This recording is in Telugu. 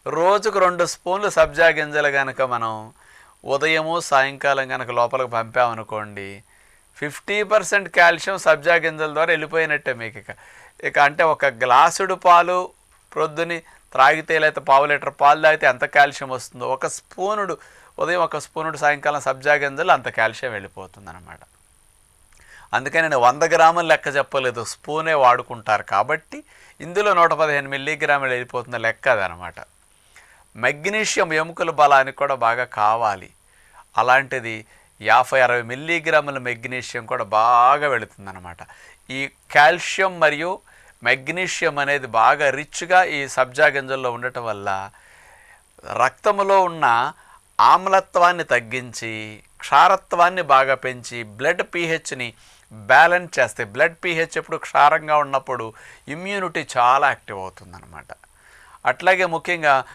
రోజుకు 2 స్పూన్లు సబ్జా గింజలు కనుక మనం ఉదయము సాయంకాలం కనుక లోపలికి పంపామనుకోండి, 50% కాల్షియం సబ్జా గింజల ద్వారా వెళ్ళిపోయినట్టే మీకు. ఇక అంటే ఒక గ్లాసుడు పాలు ప్రొద్దుని త్రాగితే, లేకపోతే పావు లీటర్ పాలు తాగితే ఎంత కాల్షియం వస్తుందో, ఒక స్పూనుడు ఉదయం, ఒక స్పూనుడు సాయంకాలం సబ్జా గింజలు అంత కాల్షియం వెళ్ళిపోతుంది అనమాట. అందుకని నేను 100 గ్రాములు లెక్క చెప్పలేదు, స్పూనే వాడుకుంటారు కాబట్టి ఇందులో 115 మిల్లీగ్రాములు వెళ్ళిపోతున్న లెక్క అదనమాట. మెగ్నీషియం ఎముకల బలానికి కూడా బాగా కావాలి. అలాంటిది 50-60 మిల్లీగ్రాముల మెగ్నీషియం కూడా బాగా వెళుతుందన్నమాట. ఈ కాల్షియం మరియు మెగ్నీషియం అనేది బాగా రిచ్గా ఈ సబ్జా గింజల్లో ఉండటం వల్ల రక్తంలో ఉన్న ఆమ్లత్వాన్ని తగ్గించి క్షారత్వాన్ని బాగా పెంచి బ్లడ్ పీహెచ్ని బ్యాలెన్స్ చేస్తాయి. బ్లడ్ పీహెచ్ ఎప్పుడు క్షారంగా ఉన్నప్పుడు ఇమ్యూనిటీ చాలా యాక్టివ్ అవుతుందన్నమాట. అట్లాగే ముఖ్యంగా